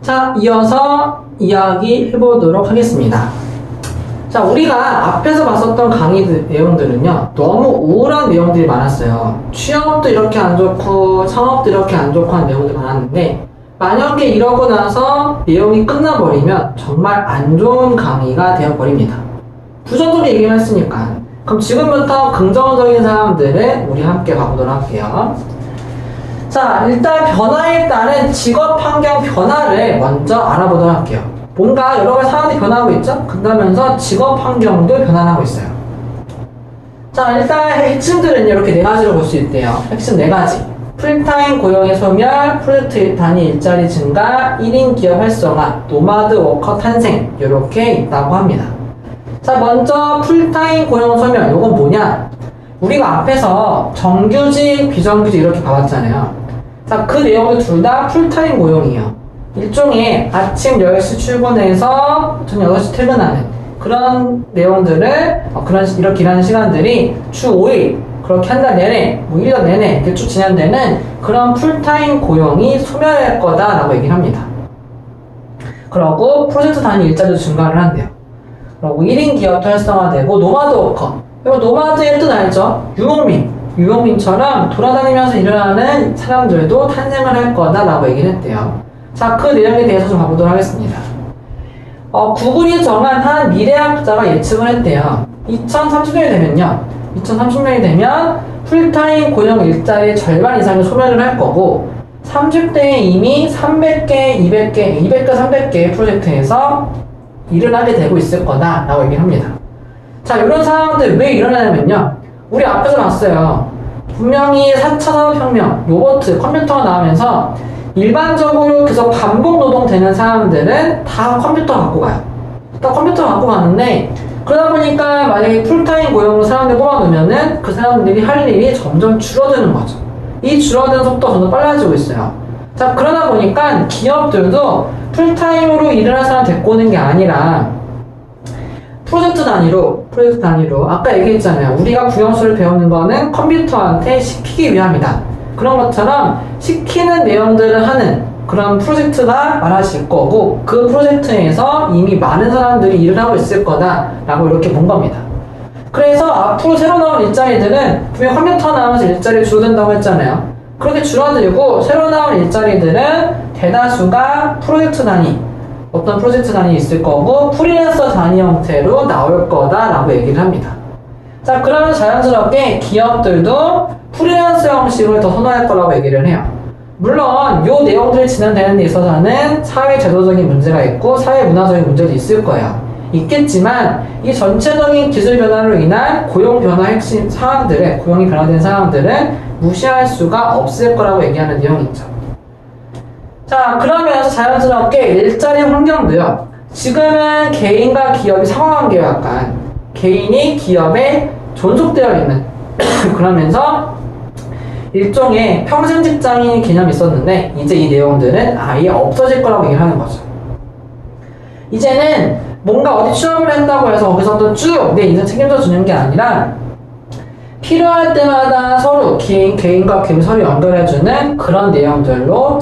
자, 이어서 이야기 해보도록 하겠습니다. 자, 우리가 앞에서 봤었던 강의 내용들은요, 너무 우울한 내용들이 많았어요. 취업도 이렇게 안 좋고, 창업도 이렇게 안 좋고 하는 내용들이 많았는데, 만약에 이러고 나서 내용이 끝나버리면 정말 안 좋은 강의가 되어버립니다. 부정적인 얘기를 했으니까. 그럼 지금부터 긍정적인 사람들을 우리 함께 가보도록 할게요. 자, 일단 변화에 따른 직업 환경 변화를 먼저 알아보도록 할게요. 뭔가 여러 가지 상황이 변화하고 있죠? 그러면서 직업 환경도 변화하고 있어요. 자, 일단 핵심들은 이렇게 네 가지로 볼 수 있대요. 핵심 네 가지. 풀타임 고용의 소멸, 프로젝트 단위 일자리 증가, 1인 기업 활성화, 노마드 워커 탄생 이렇게 있다고 합니다. 자, 먼저 풀타임 고용 소멸, 이건 뭐냐? 우리가 앞에서 정규직, 비정규직 이렇게 봐왔잖아요. 자, 그 내용도 둘 다 풀타임 고용이에요. 일종의 아침 10시 출근해서 저녁 6시 퇴근하는 그런 내용들을 이렇게 일하는 시간들이 주 5일 그렇게 한 달 내내, 1년 내내 이렇게 쭉 진행되는 그런 풀타임 고용이 소멸할 거다라고 얘기를 합니다. 그러고 프로젝트 단위 일자리도 증가를 한대요. 그리고 1인 기업도 활성화되고 노마드 워커. 이거 노마드의 뜻 알죠? 유목민처럼 돌아다니면서 일을 하는 사람들도 탄생을 할 거다라고 얘기를 했대요. 자, 그 내용에 대해서 좀 가보도록 하겠습니다. 구글이 정한 한 미래학자가 예측을 했대요. 2030년이 되면 풀타임 고용 일자리의 절반 이상을 소멸을 할 거고 30대에 이미 300개, 200개, 300개의 프로젝트에서 일을 하게 되고 있을 거다라고 얘기를 합니다. 자, 이런 상황들 왜 일어나냐면요. 우리 앞에서 봤어요. 분명히 4차 산업혁명, 로봇, 컴퓨터가 나오면서 일반적으로 계속 반복 노동되는 사람들은 다 컴퓨터 갖고 가요. 다 컴퓨터 갖고 가는데 그러다 보니까 만약에 풀타임 고용으로 사람들 뽑아놓으면은 그 사람들이 할 일이 점점 줄어드는 거죠. 이 줄어드는 속도가 점점 빨라지고 있어요. 자, 그러다 보니까 기업들도 풀타임으로 일을 할 사람 데리고 오는 게 아니라 프로젝트 단위로 아까 얘기했잖아요. 우리가 국영수를 배우는 거는 컴퓨터한테 시키기 위함이다. 그런 것처럼 시키는 내용들을 하는 그런 프로젝트가 많아질 거고 그 프로젝트에서 이미 많은 사람들이 일을 하고 있을 거다라고 이렇게 본 겁니다. 그래서 앞으로 새로 나온 일자리들은 분명 컴퓨터 나오면서 일자리 줄어든다고 했잖아요. 그렇게 줄어들고 새로 나온 일자리들은 대다수가 어떤 프로젝트 단위 있을 거고 프리랜서 단위 형태로 나올 거다라고 얘기를 합니다. 자, 그러면 자연스럽게 기업들도 프리랜서 형식을 더 선호할 거라고 얘기를 해요. 물론 이 내용들이 진행되는 데 있어서는 사회 제도적인 문제가 있고 사회 문화적인 문제도 있을 거예요. 있겠지만 이 전체적인 기술 변화로 인한 고용 변화 핵심 사항들을 고용이 변화된 상황들은 무시할 수가 없을 거라고 얘기하는 내용이 있죠. 자, 그러면서 자연스럽게 일자리 환경도요. 지금은 개인과 기업이 상호관계가 약간 개인이 기업에 존속되어 있는 그러면서 일종의 평생 직장인 개념이 있었는데 이제 이 내용들은 아예 없어질 거라고 얘기를 하는 거죠. 이제는 뭔가 어디 취업을 한다고 해서 거기서도 쭉 내 인생 책임져 주는 게 아니라 필요할 때마다 서로 개인과 개인 서로 연결해주는 그런 내용들로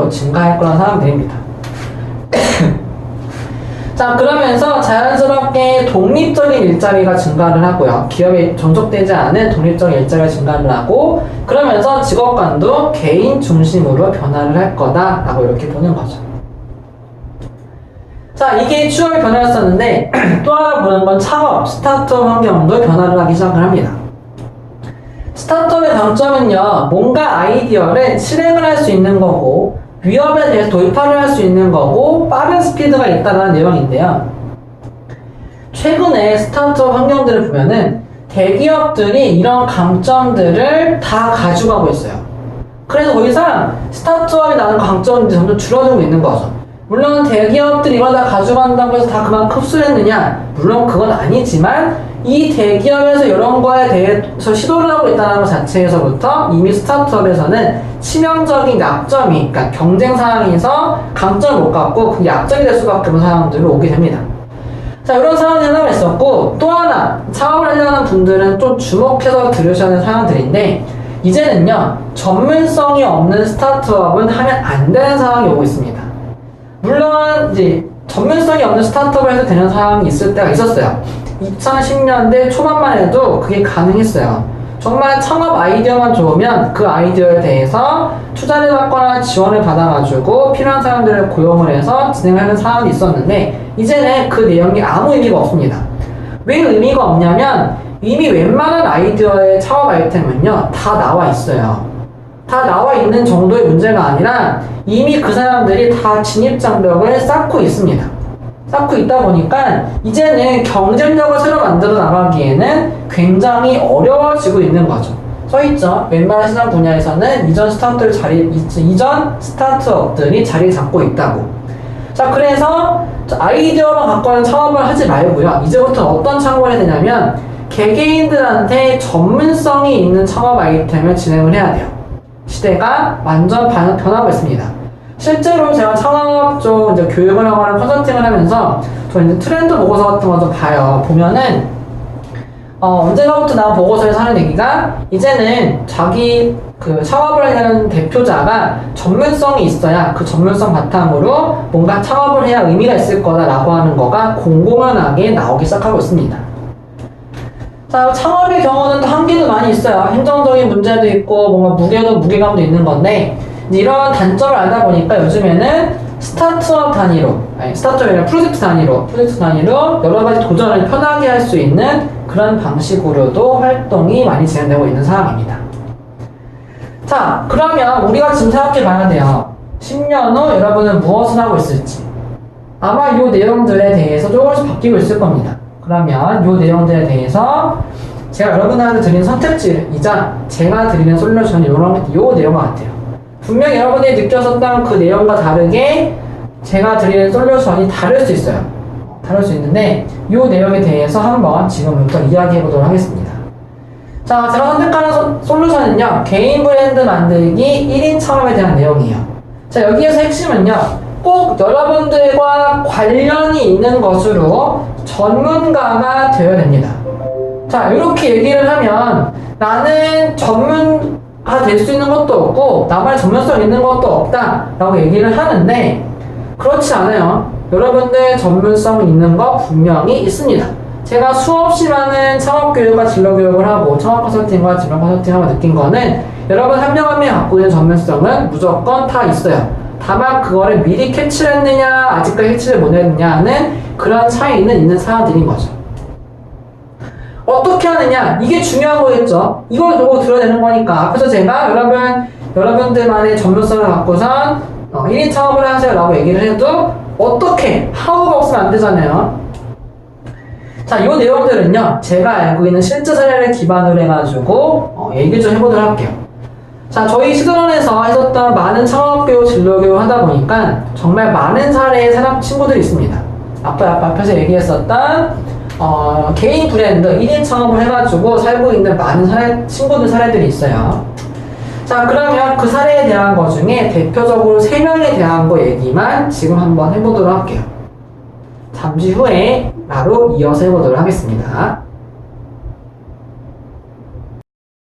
증가할 거라는 사람들입니다. 자, 그러면서 자연스럽게 독립적인 일자리가 증가를 하고요. 기업에 존속되지 않은 독립적인 일자리가 증가를 하고 그러면서 직업관도 개인 중심으로 변화를 할 거다라고 이렇게 보는 거죠. 자, 이게 취업의 변화였었는데 또 하나 보는 건 창업, 스타트업 환경도 변화를 하기 시작을 합니다. 스타트업의 강점은요, 뭔가 아이디어를 실행을 할 수 있는 거고 위협에 대해서 돌파를 할 수 있는 거고 빠른 스피드가 있다는 내용인데요. 최근에 스타트업 환경들을 보면은 대기업들이 이런 강점들을 다 가져가고 있어요. 그래서 더 이상 스타트업이 나는 강점들이 점점 줄어들고 있는 거죠. 물론 대기업들이 이걸 다 가져간다고 해서 다 그만큼 흡수를 했느냐? 물론 그건 아니지만 이 대기업에서 이런 거에 대해서 시도를 하고 있다는 것 자체에서부터 이미 스타트업에서는 치명적인 약점이, 그러니까 경쟁 상황에서 강점을 못 갖고 그 약점이 될 수밖에 없는 상황들로 오게 됩니다. 자, 이런 상황이 하나가 있었고 또 하나 창업을 하려는 분들은 좀 주목해서 들으셔야 하는 상황들인데 이제는요, 전문성이 없는 스타트업은 하면 안 되는 상황이 오고 있습니다. 물론, 이제, 전문성이 없는 스타트업을 해도 되는 상황이 있을 때가 있었어요. 2010년대 초반만 해도 그게 가능했어요. 정말 창업 아이디어만 좋으면 그 아이디어에 대해서 투자를 받거나 지원을 받아가지고 필요한 사람들을 고용을 해서 진행하는 상황이 있었는데, 이제는 그 내용이 아무 의미가 없습니다. 왜 의미가 없냐면, 이미 웬만한 아이디어의 창업 아이템은요, 다 나와 있어요. 다 나와 있는 정도의 문제가 아니라 이미 그 사람들이 다 진입장벽을 쌓고 있습니다. 쌓고 있다 보니까 이제는 경쟁력을 새로 만들어 나가기에는 굉장히 어려워지고 있는 거죠. 써있죠. 웬만한 시장 분야에서는 이전 스타트업들이 자리를 잡고 있다고. 자, 그래서 아이디어만 갖고는 창업을 하지 말고요. 이제부터 어떤 창업을 해야 되냐면 개개인들한테 전문성이 있는 창업 아이템을 진행을 해야 돼요. 시대가 완전 변하고 있습니다. 실제로 제가 창업 쪽 이제 교육을 하거나 컨설팅을 하면서 저 이제 트렌드 보고서 같은 거 좀 봐요. 보면은 언젠가부터 나온 보고서에서 하는 얘기가 이제는 자기 그 창업을 하는 대표자가 전문성이 있어야 그 전문성 바탕으로 뭔가 창업을 해야 의미가 있을 거다라고 하는 거가 공공연하게 나오기 시작하고 있습니다. 자, 창업의 경우는 한계도 많이 있어요. 행정적인 문제도 있고 뭔가 무게감도 있는 건데 이런 단점을 알다 보니까 요즘에는 스타트업이 아니라 프로젝트 단위로 여러 가지 도전을 편하게 할 수 있는 그런 방식으로도 활동이 많이 진행되고 있는 상황입니다. 자, 그러면 우리가 지금 생각해 봐야 돼요. 10년 후 여러분은 무엇을 하고 있을지. 아마 이 내용들에 대해서 조금씩 바뀌고 있을 겁니다. 그러면 이 내용들에 대해서 제가 여러분한테 드리는 선택지이자 제가 드리는 솔루션이 이 내용 같아요. 분명히 여러분이 느꼈었던 그 내용과 다르게 제가 드리는 솔루션이 다를 수 있어요. 다를 수 있는데 이 내용에 대해서 한번 지금부터 이야기해 보도록 하겠습니다. 자, 제가 선택하는 솔루션은요, 개인 브랜드 만들기 1인 창업에 대한 내용이에요. 자, 여기에서 핵심은요, 꼭 여러분들과 관련이 있는 것으로 전문가가 되어야 됩니다. 자, 이렇게 얘기를 하면 나는 전문가 될 수 있는 것도 없고 나만의 전문성 있는 것도 없다 라고 얘기를 하는데 그렇지 않아요. 여러분들 전문성 있는 거 분명히 있습니다. 제가 수없이 많은 창업교육과 진로교육을 하고 창업 컨설팅과 진로 컨설팅을 하고 느낀 거는 여러분 한 명 한 명이 갖고 있는 전문성은 무조건 다 있어요. 다만 그거를 미리 캐치를 했느냐 아직까지 캐치를 못 했느냐는 그런 차이는 있는 사람들인 거죠. 어떻게 하느냐 이게 중요한 거겠죠. 이걸 보고 들어내는 거니까 앞에서 제가 여러분들만의 전문성을 갖고선 1인 창업을 하세요 라고 얘기를 해도 어떻게 하우가 없으면 안 되잖아요. 자, 이 내용들은요 제가 알고 있는 실제 사례를 기반으로 해가지고 얘기 좀 해보도록 할게요. 자, 저희 시드런에서 했었던 많은 창업교육, 진로교육 하다 보니까 정말 많은 사례의 친구들이 있습니다. 앞에서 얘기했었던 개인 브랜드 1인 창업을 해가지고 살고 있는 많은 친구들 사례들이 있어요. 자, 그러면 그 사례에 대한 것 중에 대표적으로 3명에 대한 거 얘기만 지금 한번 해보도록 할게요. 잠시 후에 바로 이어서 해보도록 하겠습니다.